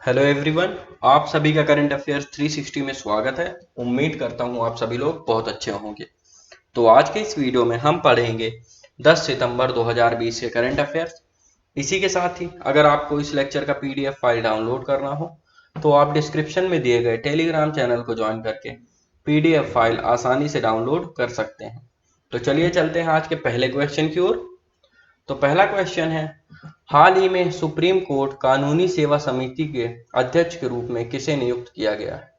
Hello everyone. आप सभी का करंट अफेयर्स 360 में स्वागत है। उम्मीद करता हूँ आप सभी लोग बहुत अच्छे होंगे। तो आज के इस वीडियो में हम पढ़ेंगे 10 सितंबर 2020 के करंट अफेयर्स। इसी के साथ ही अगर आपको इस लेक्चर का पीडीएफ फाइल डाउनलोड करना हो तो आप डिस्क्रिप्शन में दिए गए टेलीग्राम चैनल को ज्वाइन करके पीडीएफ फाइल आसानी से डाउनलोड कर सकते हैं। तो चलिए चलते हैं आज के पहले क्वेश्चन की ओर। तो पहला क्वेश्चन है, हाल ही में सुप्रीम कोर्ट कानूनी सेवा समिति के अध्यक्ष के रूप में किसे नियुक्त किया गया है?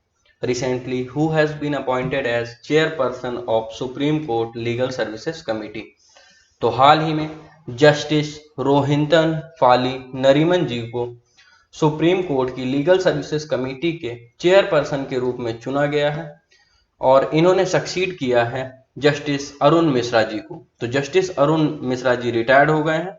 Recently who has been appointed as chairperson of Supreme Court legal services committee? तो हाल ही में जस्टिस रोहिंटन फाली नरीमन जी को सुप्रीम कोर्ट की लीगल सर्विसेज कमेटी के चेयरपर्सन के रूप में चुना गया है और इन्होंने सक्सीड किया है जस्टिस अरुण मिश्रा जी को। तो जस्टिस अरुण मिश्रा जी रिटायर्ड हो गए हैं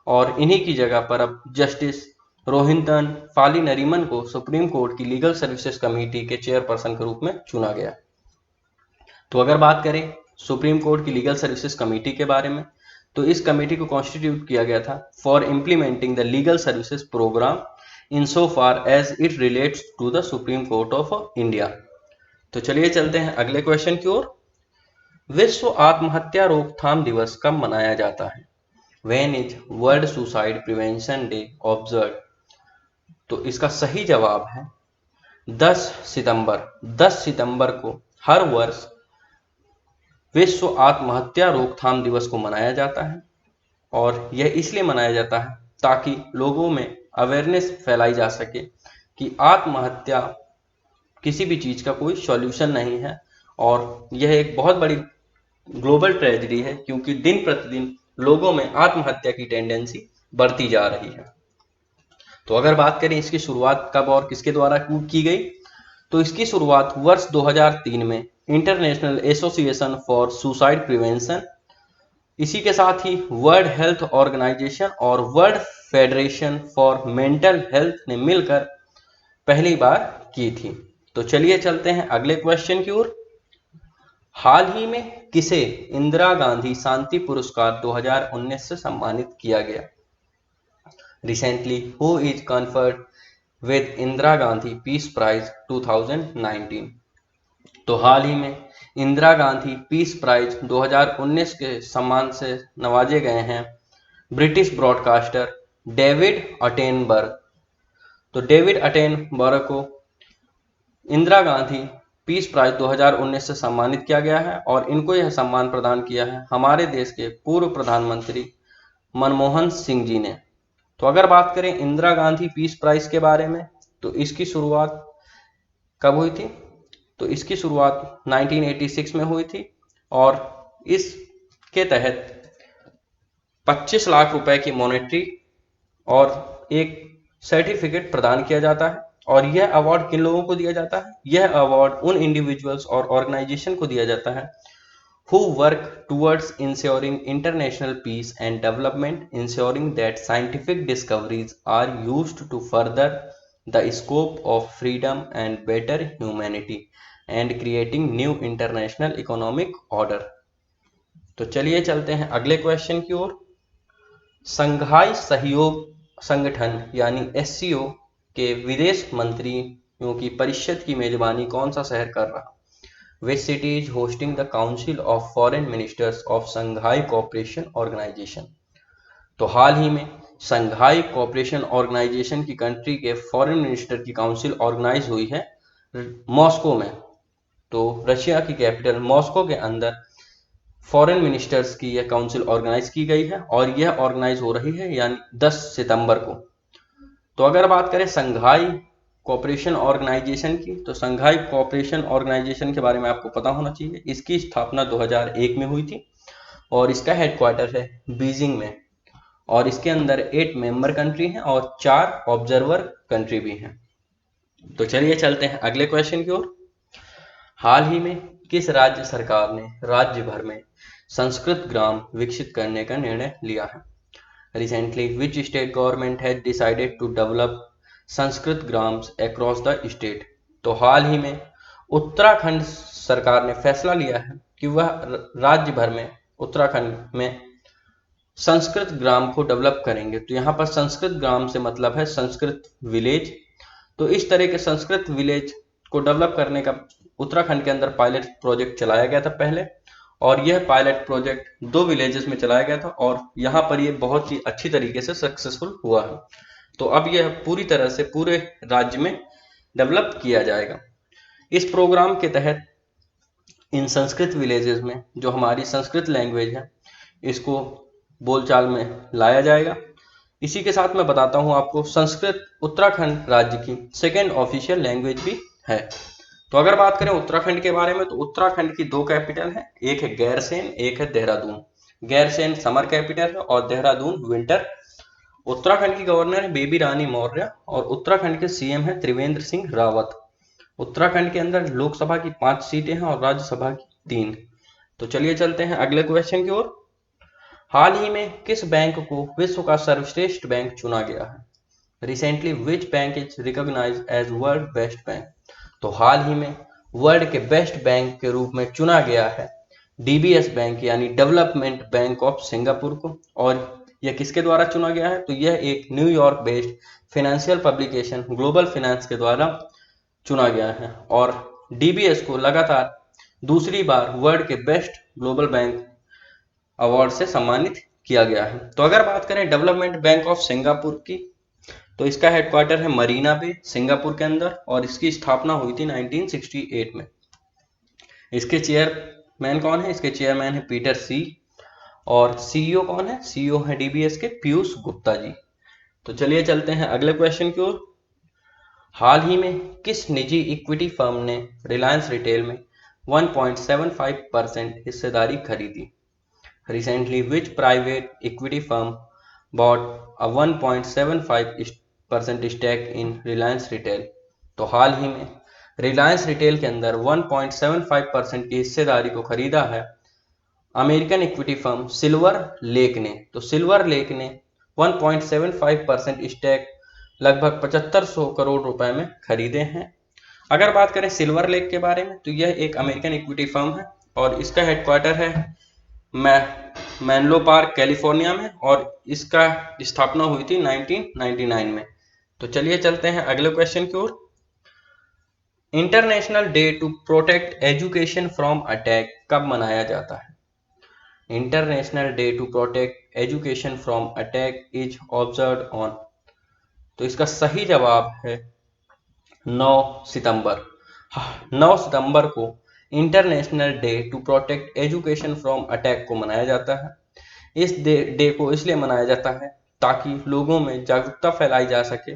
और इन्हीं की जगह पर अब जस्टिस रोहिंटन फाली नरीमन को सुप्रीम कोर्ट की लीगल सर्विसेज कमेटी के चेयरपर्सन के रूप में चुना गया। तो अगर बात करें सुप्रीम कोर्ट की लीगल सर्विसेज कमेटी के बारे में, तो इस कमेटी को कॉन्स्टिट्यूट किया गया था for implementing the legal services programme in so far as it relates to the Supreme Court of India. तो चलिए चलते हैं अगले क्वेश्चन की ओर। विश्व आत्महत्या रोकथाम दिवस कब मनाया जाता है? When is world suicide prevention day observe? तो इसका सही जवाब है 10 सितंबर। 10 सितंबर को हर वर्ष विश्व आत्महत्या रोकथाम दिवस को मनाया जाता है और यह इसलिए मनाया जाता है ताकि लोगों में अवेयरनेस फैलाई जा सके कि आत्महत्या किसी भी चीज का कोई सॉल्यूशन नहीं है और यह एक बहुत बड़ी ग्लोबल ट्रेजेडी है, क्योंकि दिन प्रतिदिन लोगों में आत्महत्या की टेंडेंसी बढ़ती जा रही है। तो अगर बात करें इसकी शुरुआत कब और किसके द्वारा की गई, तो इसकी शुरुआत वर्ष 2003 में international association for suicide prevention, इसी के साथ ही वर्ल्ड हेल्थ ऑर्गेनाइजेशन और world federation for mental health ने मिलकर पहली बार की थी। तो चलिए चलते हैं अगले क्वेश्चन की ओर। हाल ही में किसे इंदिरा गांधी शांति पुरस्कार 2019 से सम्मानित किया गया? Recently who is conferred with Indira Gandhi Peace Prize 2019? तो हाल ही में इंदिरा गांधी पीस प्राइज 2019 के सम्मान से नवाजे गए हैं ब्रिटिश ब्रॉडकास्टर डेविड अटेनबर्ग। तो डेविड अटेनबर्ग को इंदिरा गांधी पीस प्राइज 2019 से सम्मानित किया गया है और इनको यह सम्मान प्रदान किया है हमारे देश के पूर्व प्रधानमंत्री मनमोहन सिंह जी ने। तो अगर बात करें इंदिरा गांधी पीस प्राइज के बारे में, तो इसकी शुरुआत कब हुई थी? तो इसकी शुरुआत 1986 में हुई थी और इसके तहत 25 लाख रुपए की मॉनेटरी और एक सर्टिफिकेट प्रदान किया जाता है। और यह अवार्ड किन लोगों को दिया जाता है? यह अवार्ड उन इंडिविजुअल्स और ऑर्गेनाइजेशन को दिया जाता है who work towards ensuring international peace and development, ensuring that scientific discoveries are used to further the scope of freedom and better humanity and creating new international economic order। तो चलिए चलते हैं अगले क्वेश्चन की ओर। संघाई सहयोग संगठन यानी एससीओ के विदेश मंत्रियों की परिषद की मेजबानी कौन सा शहर कर रहा? Which city is hosting the Council of Foreign Ministers of Shanghai Cooperation Organization? तो हाल ही में संघाई कोऑपरेशन ऑर्गेनाइजेशन की कंट्री के फॉरेन मिनिस्टर की काउंसिल ऑर्गेनाइज हुई है मॉस्को में। तो रशिया की कैपिटल मॉस्को के अंदर फॉरेन मिनिस्टर्स की यह काउंसिल ऑर्गेनाइज की गई है और यह ऑर्गेनाइज हो रही है यानी 10 सितंबर को। तो अगर बात करें संघाई कोऑपरेशन ऑर्गेनाइजेशन की, तो संघाई कोऑपरेशन ऑर्गेनाइजेशन के बारे में आपको पता होना चाहिए। इसकी स्थापना 2001 में हुई थी और इसका हेडक्वार्टर है बीजिंग में और इसके अंदर 8 मेंबर कंट्री हैं और 4 ऑब्जर्वर कंट्री भी हैं। तो चलिए चलते हैं अगले क्वेश्चन की ओर। हाल ही में किस राज्य सरकार ने राज्य भर में संस्कृत ग्राम विकसित करने का निर्णय लिया है? Recently, which state government has decided to develop Sanskrit grams across the state? तो हाल ही में उत्तराखंड सरकार ने फैसला लिया है कि वह राज्य भर में उत्तराखंड में संस्कृत ग्राम को डेवलप करेंगे। तो यहाँ पर संस्कृत ग्राम से मतलब है संस्कृत विलेज। तो इस तरह के संस्कृत विलेज को डेवलप करने का उत्तराखंड के अंदर पायलट प्रोजेक्ट चलाया गया था पहले, और यह पायलट प्रोजेक्ट 2 विलेजेस में चलाया गया था और यहाँ पर यह बहुत ही अच्छी तरीके से सक्सेसफुल हुआ है। तो अब यह पूरी तरह से पूरे राज्य में डेवलप किया जाएगा। इस प्रोग्राम के तहत इन संस्कृत विलेजेस में जो हमारी संस्कृत लैंग्वेज है इसको बोलचाल में लाया जाएगा। इसी के साथ मैं बताता हूँ आपको, संस्कृत उत्तराखंड राज्य की सेकेंड ऑफिशियल लैंग्वेज भी है। तो अगर बात करें उत्तराखंड के बारे में, तो उत्तराखंड की 2 कैपिटल है, एक है गैरसैंण, एक है देहरादून। गैरसैंण समर कैपिटल है और देहरादून विंटर। उत्तराखंड की गवर्नर है बेबी रानी मौर्य और उत्तराखंड के सीएम है त्रिवेंद्र सिंह रावत। उत्तराखंड के अंदर लोकसभा की 5 सीटें हैं और राज्यसभा की 3। तो चलिए चलते हैं अगले क्वेश्चन की ओर। हाल ही में किस बैंक को विश्व का सर्वश्रेष्ठ बैंक चुना गया है? Recently which bank is recognised as world best bank? तो हाल ही में वर्ल्ड के बेस्ट बैंक के रूप में चुना गया है डीबीएस बैंक यानी डेवलपमेंट बैंक ऑफ सिंगापुर को। और यह किसके द्वारा चुना गया है? तो यह एक New York based financial publication global finance के द्वारा चुना गया है और डीबीएस को लगातार दूसरी बार वर्ल्ड के बेस्ट ग्लोबल बैंक अवार्ड से सम्मानित किया गया है। तो अगर बात करें डेवलपमेंट बैंक ऑफ सिंगापुर की, तो इसका हेडक्वार्टर है मरीना बे सिंगापुर के अंदर और इसकी स्थापना हुई थी 1968 में। इसके चेयरमैन कौन है? इसके चेयरमैन है पीटर सी और सीईओ कौन है? सीईओ है डीबीएस के पीयूष गुप्ता जी। तो चलिए चलते हैं अगले क्वेश्चन की ओर। हाल ही में किस निजी इक्विटी फर्म ने रिलायंस रिटेल में 1.75% हिस्सेदारी खरीदी? Recently, which private equity firm bought a 1.75% stake in Reliance Retail? तो हाल ही में रिलायंस रिटेल के अंदर 1.75% की हिस्सेदारी को खरीदा है American equity firm silver lake ने। तो सिल्वर लेक ने 1.75% स्टेक लगभग 7500 करोड़ रुपए में खरीदे हैं। अगर बात करें सिल्वर लेक के बारे में, तो यह एक अमेरिकन इक्विटी फर्म है और इसका हेडक्वार्टर है मेनलो पार्क कैलिफोर्निया में और इसका स्थापना हुई थी 1999 में। तो चलिए चलते हैं अगले क्वेश्चन की ओर। International day to protect education from attack कब मनाया जाता है? International day to protect education from attack is observed on, तो इसका सही जवाब है 9 सितंबर। 9 सितंबर को international day to protect education from attack को मनाया जाता है। इस डे को इसलिए मनाया जाता है ताकि लोगों में जागरूकता फैलाई जा सके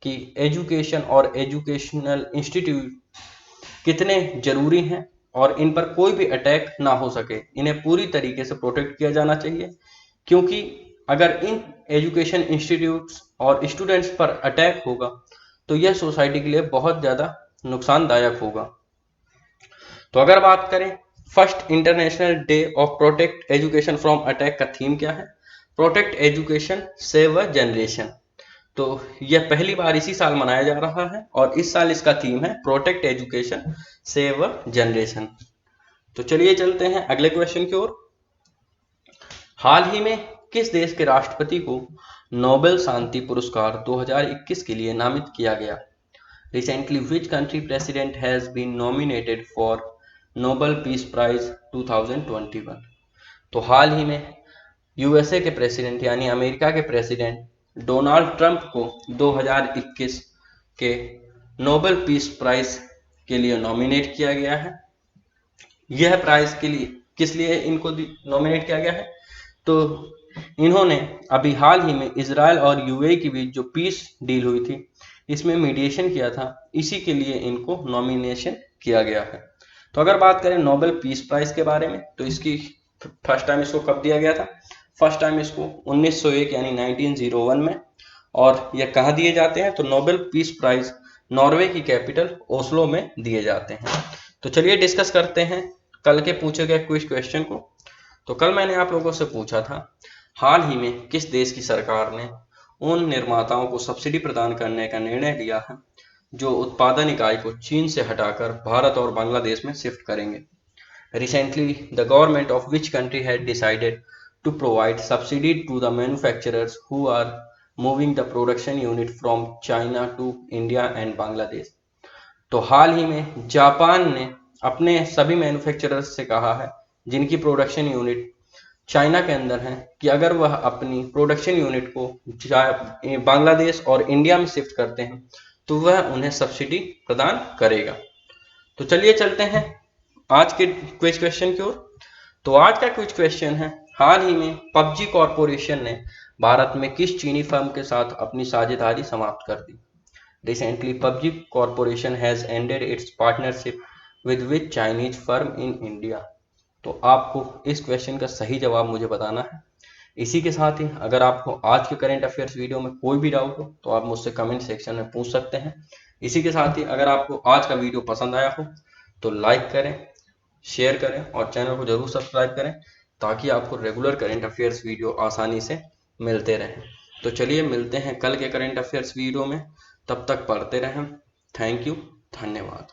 कि एजुकेशन और एजुकेशनल इंस्टीट्यूट कितने जरूरी हैं और इन पर कोई भी अटैक ना हो सके। इन्हें पूरी तरीके से प्रोटेक्ट किया जाना चाहिए, क्योंकि अगर इन एजुकेशन इंस्टीट्यूट्स और स्टूडेंट्स पर अटैक होगा तो यह सोसाइटी के लिए बहुत ज़्यादा नुकसानदायक होगा। तो अगर बात करें first international day of protect education from attack का थीम क्या है? Protect education save a generation. तो यह पहली बार इसी साल मनाया जा रहा है और इस साल इसका थीम है protect education save a generation. तो चलिए चलते हैं अगले क्वेश्चन की ओर। हाल ही में किस देश के राष्ट्रपति को नोबेल शांति पुरस्कार 2021 के लिए नामित किया गया? Recently, which country president has been nominated for Nobel Peace Prize 2021? तो हाल ही में यूएसए के प्रेसिडेंट यानी अमेरिका के प्रेसिडेंट डोनाल्ड ट्रंप को 2021 के नोबेल पीस प्राइज के लिए नॉमिनेट किया गया है। यह प्राइज के लिए किस लिए इनको नॉमिनेट किया गया है? तो इन्होंने अभी हाल ही में इजराइल और यूएई के बीच जो पीस डील हुई थी इसमें मीडिएशन किया था, इसी के लिए इनको नॉमिनेशन किया गया है। तो अगर बात करें नोबेल पीस प्राइज के बारे में, तो इसकी फर्स्ट टाइम इसको कब दिया गया था? फर्स्ट टाइम इसको 1901 यानी 1901 में। और यह कहाँ दिए जाते हैं? तो नोबेल पीस प्राइज नॉर्वे की कैपिटल ओस्लो में दिए जाते हैं। तो चलिए डिस्कस करते हैं कल के पूछे गए क्विज क्वेश्चन को। तो कल मैंने आप लोगों से पूछा था हाल ही में किस देश की सरकार ने उन निर्माताओं को सब्सिडी प्रदान करने का निर्णय लिया है जो उत्पादन इकाई को चीन से हटाकर भारत और बांग्लादेश में शिफ्ट करेंगे। Recently, the government of which country had decided to provide subsidy to the manufacturers who are moving the production unit from China to India and Bangladesh. तो हाल ही में जापान ने अपने सभी मैन्युफैक्चरर्स से कहा है जिनकी प्रोडक्शन यूनिट चाइना के अंदर है कि अगर वह अपनी प्रोडक्शन यूनिट को बांग्लादेश और इंडिया में शिफ्ट करते हैं तो वह उन्हें सब्सिडी प्रदान करेगा। तो चलिए चलते हैं आज के क्विज क्वेश्चन की ओर। तो आज का क्विज क्वेश्चन है, हाल ही में पबजी कॉरपोरेशन ने भारत में किस चीनी फर्म के साथ अपनी साझेदारी समाप्त कर दी? Recently, PUBG Corporation has ended its partnership with which Chinese firm in India? तो आपको इस क्वेश्चन का सही जवाब मुझे बताना है। इसी के साथ ही अगर आपको आज के करंट अफेयर्स वीडियो में कोई भी डाउट हो तो आप मुझसे कमेंट सेक्शन में पूछ सकते हैं। इसी के साथ ही अगर आपको आज का वीडियो पसंद आया हो तो लाइक करें, शेयर करें और चैनल को जरूर सब्सक्राइब करें ताकि आपको रेगुलर करंट अफेयर्स वीडियो आसानी से मिलते रहें। तो चलिए मिलते हैं कल के करंट अफेयर्स वीडियो में, तब तक पढ़ते रहें। थैंक यू, धन्यवाद।